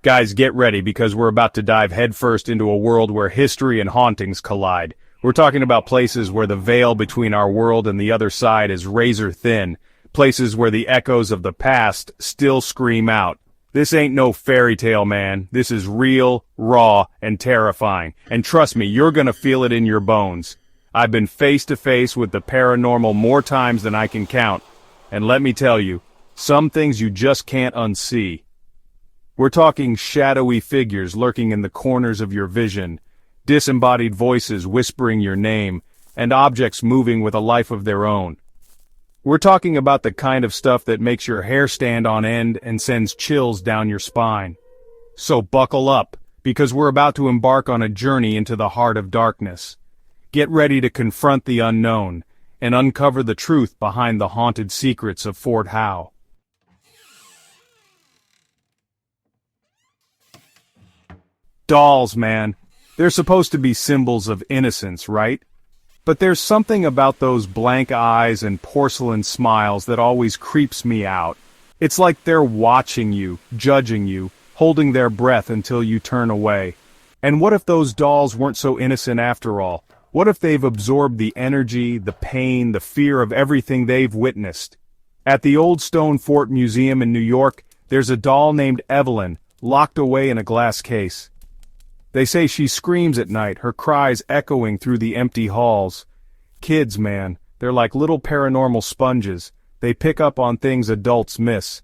Guys, get ready because we're about to dive headfirst into a world where history and hauntings collide. We're talking about places where the veil between our world and the other side is razor thin. Places where the echoes of the past still scream out. This ain't no fairy tale, man. This is real, raw, and terrifying. And trust me, you're gonna feel it in your bones. I've been face to face with the paranormal more times than I can count. And let me tell you, some things you just can't unsee. We're talking shadowy figures lurking in the corners of your vision, disembodied voices whispering your name, and objects moving with a life of their own. We're talking about the kind of stuff that makes your hair stand on end and sends chills down your spine. So buckle up, because we're about to embark on a journey into the heart of darkness. Get ready to confront the unknown, and uncover the truth behind the haunted secrets of Fort Howe. Dolls, man. They're supposed to be symbols of innocence, right? But there's something about those blank eyes and porcelain smiles that always creeps me out. It's like they're watching you, judging you, holding their breath until you turn away. And what if those dolls weren't so innocent after all? What if they've absorbed the energy, the pain, the fear of everything they've witnessed? At the Old Stone Fort Museum in New York, there's a doll named Evelyn, locked away in a glass case. They say she screams at night, her cries echoing through the empty halls. Kids, man, they're like little paranormal sponges. They pick up on things adults miss.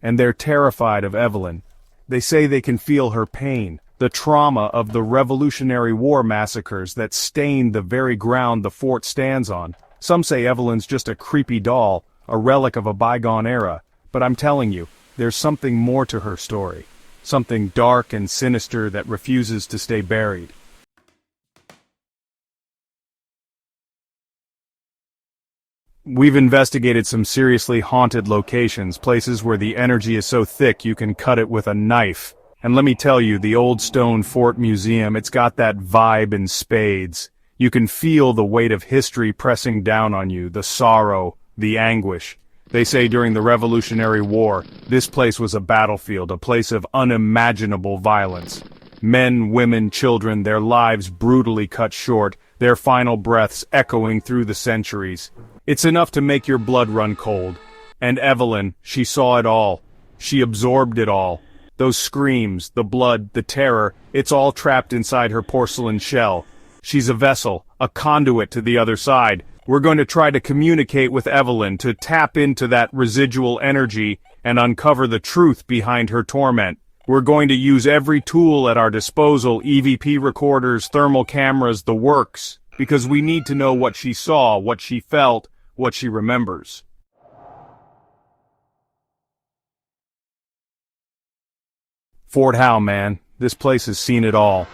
And they're terrified of Evelyn. They say they can feel her pain, the trauma of the Revolutionary War massacres that stained the very ground the fort stands on. Some say Evelyn's just a creepy doll, a relic of a bygone era. But I'm telling you, there's something more to her story. Something dark and sinister that refuses to stay buried. We've investigated some seriously haunted locations, places where the energy is so thick you can cut it with a knife. And let me tell you, the Old Stone Fort Museum, it's got that vibe in spades. You can feel the weight of history pressing down on you, the sorrow, the anguish. They say during the Revolutionary War, this place was a battlefield, a place of unimaginable violence. Men, women, children, their lives brutally cut short, their final breaths echoing through the centuries. It's enough to make your blood run cold. And Evelyn, she saw it all. She absorbed it all. Those screams, the blood, the terror, it's all trapped inside her porcelain shell. She's a vessel, a conduit to the other side. We're going to try to communicate with Evelyn to tap into that residual energy and uncover the truth behind her torment. We're going to use every tool at our disposal, EVP recorders, thermal cameras, the works, because we need to know what she saw, what she felt, what she remembers. Fort Howe, man. This place has seen it all.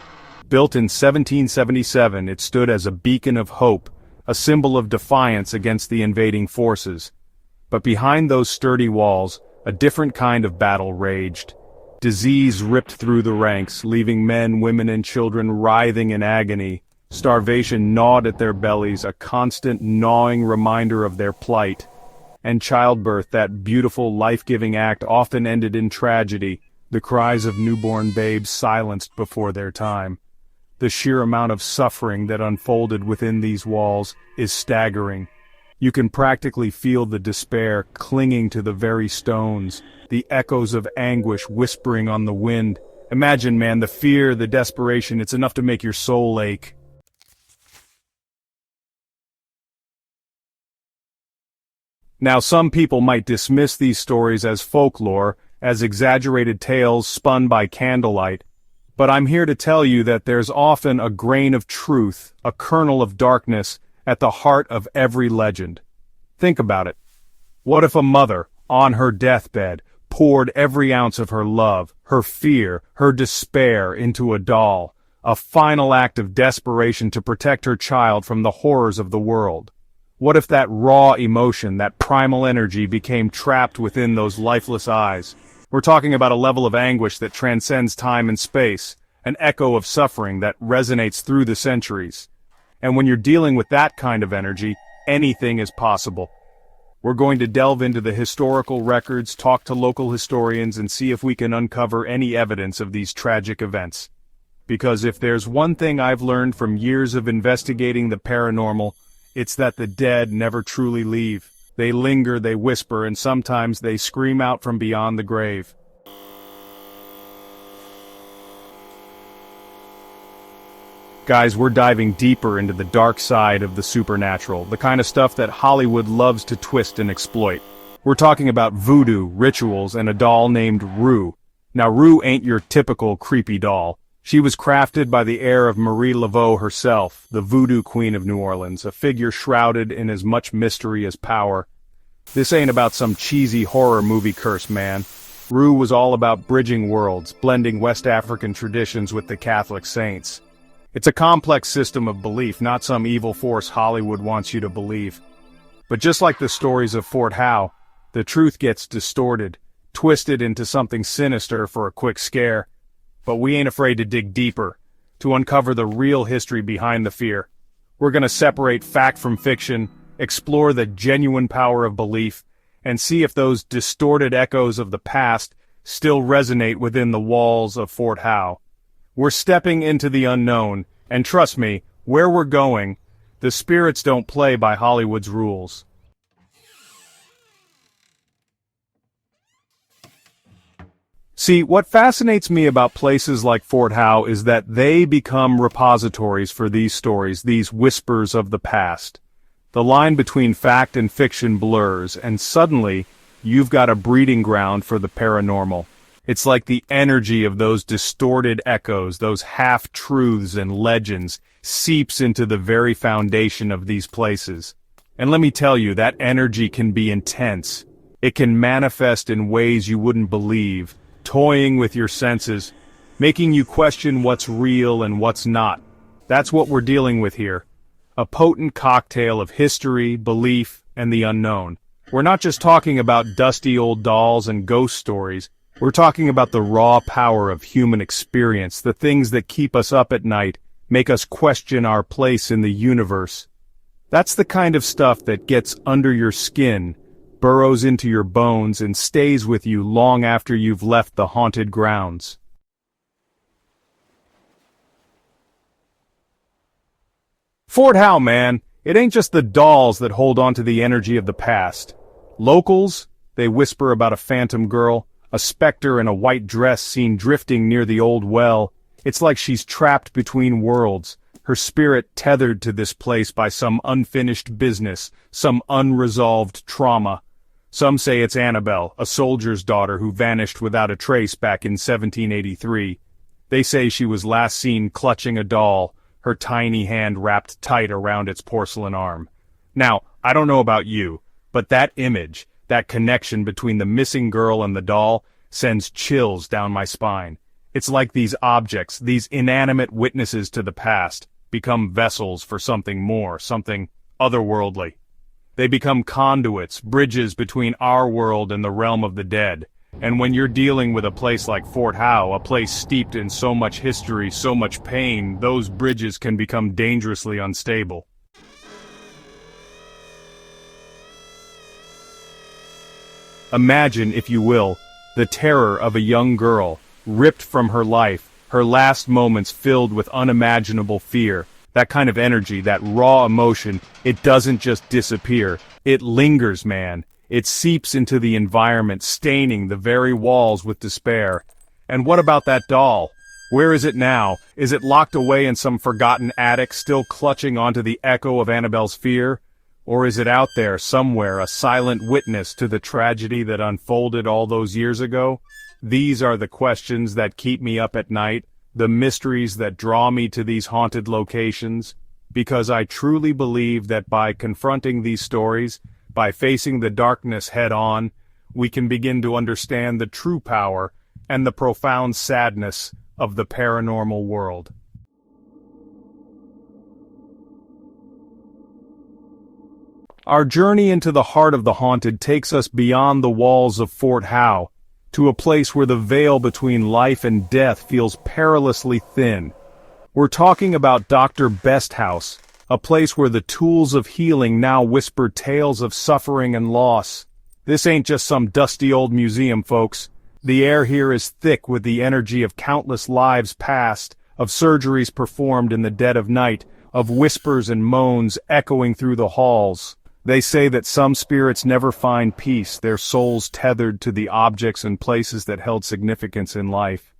Built in 1777, it stood as a beacon of hope, a symbol of defiance against the invading forces. But behind those sturdy walls, a different kind of battle raged. Disease ripped through the ranks, leaving men, women, and children writhing in agony. Starvation gnawed at their bellies, a constant gnawing reminder of their plight. And childbirth, that beautiful, life-giving act, often ended in tragedy, the cries of newborn babes silenced before their time. The sheer amount of suffering that unfolded within these walls is staggering. You can practically feel the despair clinging to the very stones, the echoes of anguish whispering on the wind. Imagine, man, the fear, the desperation, it's enough to make your soul ache. Now, some people might dismiss these stories as folklore, as exaggerated tales spun by candlelight. But I'm here to tell you that there's often a grain of truth, a kernel of darkness, at the heart of every legend. Think about it. What if a mother, on her deathbed, poured every ounce of her love, her fear, her despair into a doll, a final act of desperation to protect her child from the horrors of the world? What if that raw emotion, that primal energy became trapped within those lifeless eyes? We're talking about a level of anguish that transcends time and space, an echo of suffering that resonates through the centuries. And when you're dealing with that kind of energy, anything is possible. We're going to delve into the historical records, talk to local historians, and see if we can uncover any evidence of these tragic events. Because if there's one thing I've learned from years of investigating the paranormal, it's that the dead never truly leave. They linger, they whisper, and sometimes they scream out from beyond the grave. Guys, we're diving deeper into the dark side of the supernatural, the kind of stuff that Hollywood loves to twist and exploit. We're talking about voodoo, rituals, and a doll named Rue. Now, Rue ain't your typical creepy doll. She was crafted by the heir of Marie Laveau herself, the voodoo queen of New Orleans, a figure shrouded in as much mystery as power. This ain't about some cheesy horror movie curse, man. Rue was all about bridging worlds, blending West African traditions with the Catholic saints. It's a complex system of belief, not some evil force Hollywood wants you to believe. But just like the stories of Fort Howe, the truth gets distorted, twisted into something sinister for a quick scare. But we ain't afraid to dig deeper, to uncover the real history behind the fear. We're gonna separate fact from fiction, explore the genuine power of belief, and see if those distorted echoes of the past still resonate within the walls of Fort Howe. We're stepping into the unknown, and trust me, where we're going, the spirits don't play by Hollywood's rules. See, what fascinates me about places like Fort Howe is that they become repositories for these stories, these whispers of the past. The line between fact and fiction blurs, and suddenly, you've got a breeding ground for the paranormal. It's like the energy of those distorted echoes, those half-truths and legends, seeps into the very foundation of these places. And let me tell you, that energy can be intense. It can manifest in ways you wouldn't believe, toying with your senses, making you question what's real and what's not. That's what we're dealing with here. A potent cocktail of history, belief, and the unknown. We're not just talking about dusty old dolls and ghost stories. We're talking about the raw power of human experience, the things that keep us up at night, make us question our place in the universe. That's the kind of stuff that gets under your skin, burrows into your bones, and stays with you long after you've left the haunted grounds. Fort Howe, man, it ain't just the dolls that hold on to the energy of the past. Locals, they whisper about a phantom girl, a specter in a white dress seen drifting near the old well. It's like she's trapped between worlds, her spirit tethered to this place by some unfinished business, some unresolved trauma. Some say it's Annabelle, a soldier's daughter who vanished without a trace back in 1783. They say she was last seen clutching a doll, her tiny hand wrapped tight around its porcelain arm. Now, I don't know about you, but that image, that connection between the missing girl and the doll, sends chills down my spine. It's like these objects, these inanimate witnesses to the past, become vessels for something more, something otherworldly. They become conduits, bridges between our world and the realm of the dead. And when you're dealing with a place like Fort Howe, a place steeped in so much history, so much pain, those bridges can become dangerously unstable. Imagine, if you will, the terror of a young girl, ripped from her life, her last moments filled with unimaginable fear. That kind of energy, that raw emotion, it doesn't just disappear. It lingers, man. It seeps into the environment, staining the very walls with despair. And what about that doll? Where is it now? Is it locked away in some forgotten attic, still clutching onto the echo of Annabelle's fear? Or is it out there somewhere, a silent witness to the tragedy that unfolded all those years ago? These are the questions that keep me up at night, the mysteries that draw me to these haunted locations, because I truly believe that by confronting these stories, by facing the darkness head-on, we can begin to understand the true power and the profound sadness of the paranormal world. Our journey into the heart of the haunted takes us beyond the walls of Fort Howe, to a place where the veil between life and death feels perilously thin. We're talking about Dr. Besthouse, A place where the tools of healing now whisper tales of suffering and loss. This ain't just some dusty old museum, folks. The air here is thick with the energy of countless lives past, of surgeries performed in the dead of night, of whispers and moans echoing through the halls. They say that some spirits never find peace, their souls tethered to the objects and places that held significance in life.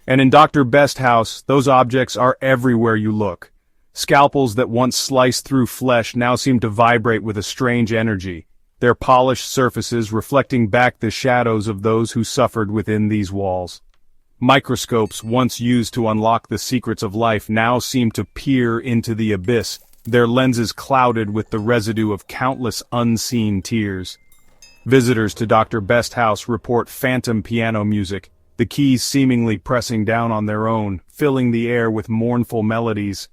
And in Dr. Best's house, those objects are everywhere you look. Scalpels that once sliced through flesh now seem to vibrate with a strange energy, their polished surfaces reflecting back the shadows of those who suffered within these walls. Microscopes once used to unlock the secrets of life now seem to peer into the abyss, their lenses clouded with the residue of countless unseen tears. Visitors to Dr. Best's house report phantom piano music, the keys seemingly pressing down on their own, filling the air with mournful melodies.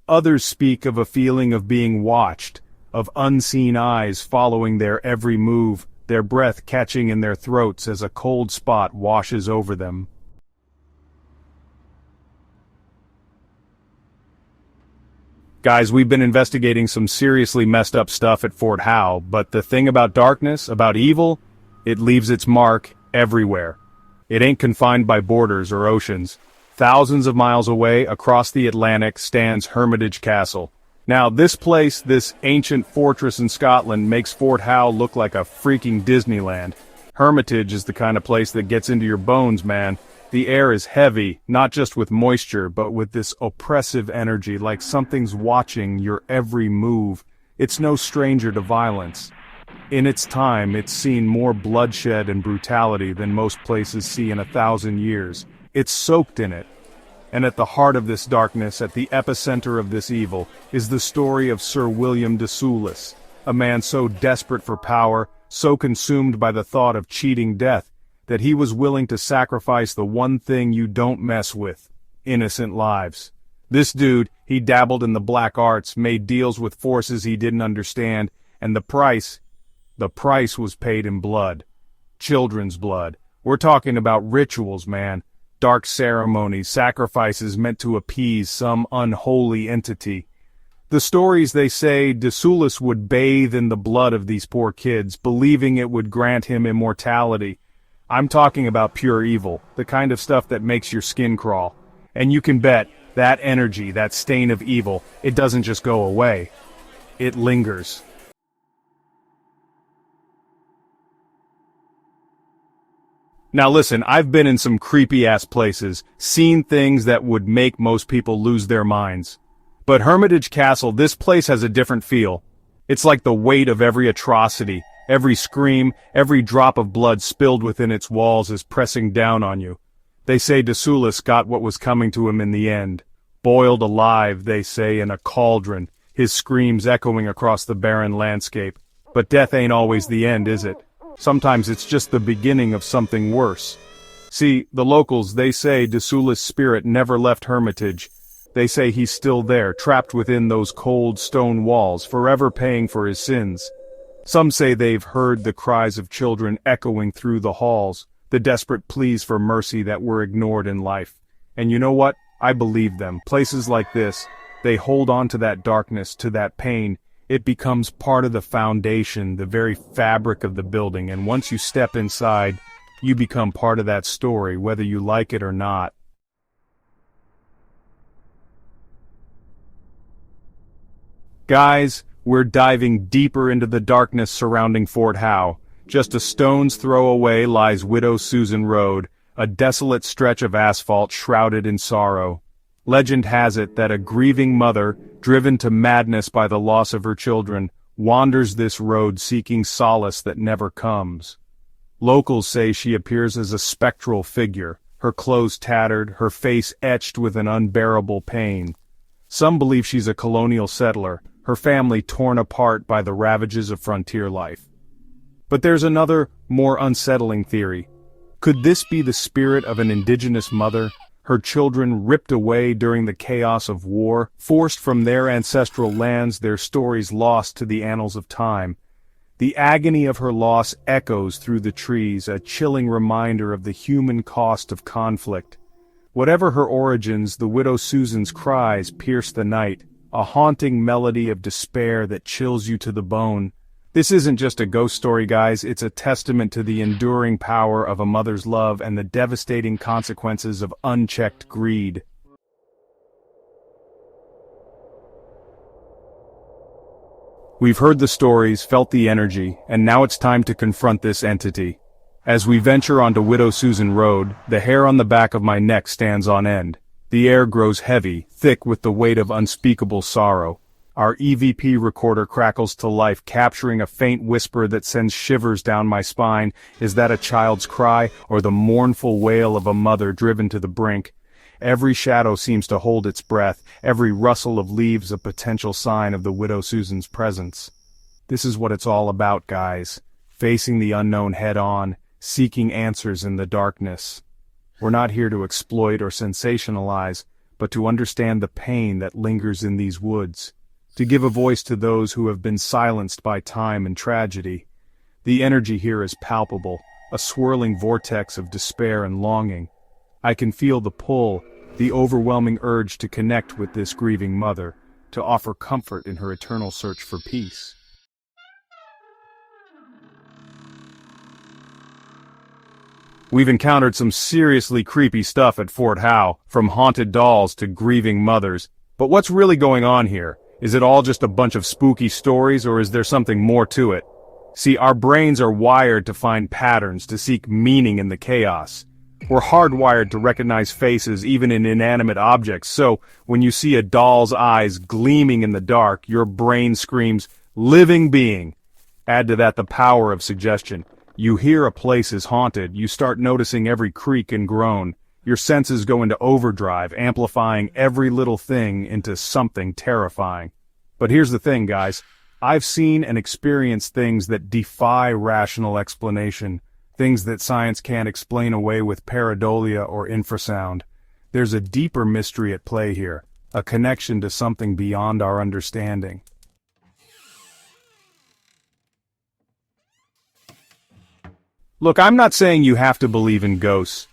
Others speak of a feeling of being watched, of unseen eyes following their every move, their breath catching in their throats as a cold spot washes over them. Guys, we've been investigating some seriously messed up stuff at Fort Howe, but the thing about darkness, about evil, it leaves its mark everywhere. It ain't confined by borders or oceans. Thousands of miles away, across the Atlantic, stands Hermitage Castle. Now, this place, this ancient fortress in Scotland, makes Fort Howe look like a freaking Disneyland. Hermitage is the kind of place that gets into your bones, man. The air is heavy, not just with moisture, but with this oppressive energy, like something's watching your every move. It's no stranger to violence. In its time, it's seen more bloodshed and brutality than most places see in 1,000 years. It's soaked in it. And at the heart of this darkness, at the epicenter of this evil, is the story of Sir William de Soulis, a man so desperate for power, so consumed by the thought of cheating death, that he was willing to sacrifice the one thing you don't mess with: innocent lives. This dude, he dabbled in the black arts, made deals with forces he didn't understand, and the price was paid in blood. Children's blood. We're talking about rituals, man. Dark ceremonies, sacrifices meant to appease some unholy entity. The stories, they say, de Soulis would bathe in the blood of these poor kids, believing it would grant him immortality. I'm talking about pure evil, the kind of stuff that makes your skin crawl. And you can bet, that energy, that stain of evil, it doesn't just go away. It lingers. Now listen, I've been in some creepy-ass places, seen things that would make most people lose their minds. But Hermitage Castle, this place has a different feel. It's like the weight of every atrocity, every scream, every drop of blood spilled within its walls is pressing down on you. They say de Soulis got what was coming to him in the end. Boiled alive, they say, in a cauldron, his screams echoing across the barren landscape. But death ain't always the end, is it? Sometimes it's just the beginning of something worse. See, the locals, they say de Soulis' spirit never left Hermitage. They say he's still there, trapped within those cold stone walls, forever paying for his sins. Some say they've heard the cries of children echoing through the halls, the desperate pleas for mercy that were ignored in life. And you know what? I believe them. Places like this, they hold on to that darkness, to that pain. It becomes part of the foundation, the very fabric of the building, and once you step inside, you become part of that story, whether you like it or not. Guys, we're diving deeper into the darkness surrounding Fort Howe. Just a stone's throw away lies Widow Susan Road, a desolate stretch of asphalt shrouded in sorrow. Legend has it that a grieving mother, driven to madness by the loss of her children, wanders this road seeking solace that never comes. Locals say she appears as a spectral figure, her clothes tattered, her face etched with an unbearable pain. Some believe she's a colonial settler, her family torn apart by the ravages of frontier life. But there's another, more unsettling theory. Could this be the spirit of an indigenous mother, her children ripped away during the chaos of war, forced from their ancestral lands, their stories lost to the annals of time? The agony of her loss echoes through the trees, a chilling reminder of the human cost of conflict. Whatever her origins, the widow Susan's cries pierce the night, a haunting melody of despair that chills you to the bone. This isn't just a ghost story, guys, it's a testament to the enduring power of a mother's love and the devastating consequences of unchecked greed. We've heard the stories, felt the energy, and now it's time to confront this entity. As we venture onto Widow Susan Road, the hair on the back of my neck stands on end. The air grows heavy, thick with the weight of unspeakable sorrow. Our EVP recorder crackles to life, capturing a faint whisper that sends shivers down my spine. Is that a child's cry, or the mournful wail of a mother driven to the brink? Every shadow seems to hold its breath, every rustle of leaves a potential sign of the Widow Susan's presence. This is what it's all about, guys. Facing the unknown head-on, seeking answers in the darkness. We're not here to exploit or sensationalize, but to understand the pain that lingers in these woods. To give a voice to those who have been silenced by time and tragedy. The energy here is palpable, a swirling vortex of despair and longing. I can feel the pull, the overwhelming urge to connect with this grieving mother, to offer comfort in her eternal search for peace. We've encountered some seriously creepy stuff at Fort Howe, from haunted dolls to grieving mothers. But what's really going on here? Is it all just a bunch of spooky stories, or is there something more to it? See, our brains are wired to find patterns, to seek meaning in the chaos. We're hardwired to recognize faces even in inanimate objects, so when you see a doll's eyes gleaming in the dark, your brain screams, "living being." Add to that the power of suggestion. You hear a place is haunted, you start noticing every creak and groan. Your senses go into overdrive, amplifying every little thing into something terrifying. But here's the thing, guys. I've seen and experienced things that defy rational explanation. Things that science can't explain away with pareidolia or infrasound. There's a deeper mystery at play here, a connection to something beyond our understanding. Look, I'm not saying you have to believe in ghosts,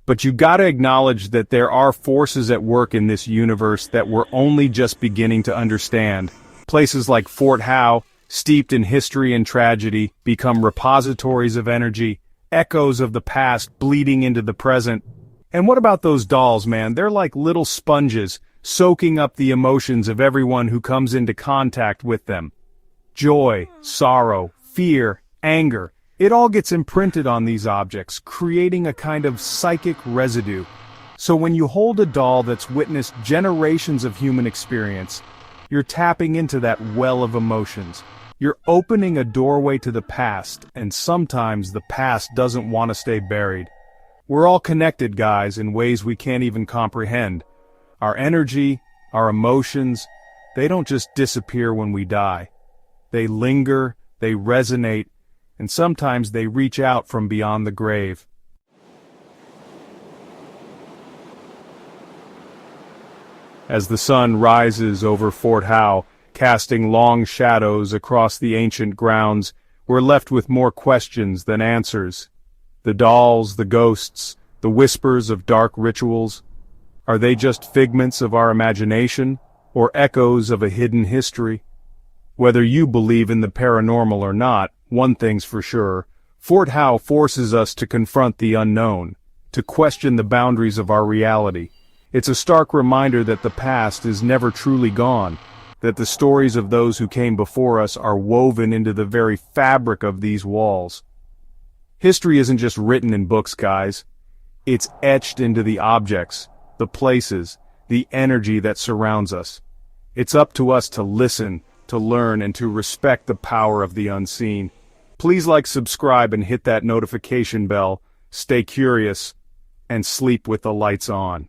but you gotta acknowledge that there are forces at work in this universe that we're only just beginning to understand. Places like Fort Howe, steeped in history and tragedy, become repositories of energy, echoes of the past bleeding into the present. And what about those dolls, man? They're like little sponges, soaking up the emotions of everyone who comes into contact with them. Joy, sorrow, fear, anger, it all gets imprinted on these objects, creating a kind of psychic residue. So when you hold a doll that's witnessed generations of human experience, you're tapping into that well of emotions. You're opening a doorway to the past, and sometimes the past doesn't want to stay buried. We're all connected, guys, in ways we can't even comprehend. Our energy, our emotions, they don't just disappear when we die. They linger, they resonate, and sometimes they reach out from beyond the grave. As the sun rises over Fort Howe, casting long shadows across the ancient grounds, we're left with more questions than answers. The dolls, the ghosts, the whispers of dark rituals, are they just figments of our imagination, or echoes of a hidden history? Whether you believe in the paranormal or not, one thing's for sure, Fort Howe forces us to confront the unknown, to question the boundaries of our reality. It's a stark reminder that the past is never truly gone, that the stories of those who came before us are woven into the very fabric of these walls. History isn't just written in books, guys. It's etched into the objects, the places, the energy that surrounds us. It's up to us to listen, to learn, and to respect the power of the unseen. Please like, subscribe, and hit that notification bell. Stay curious, and sleep with the lights on.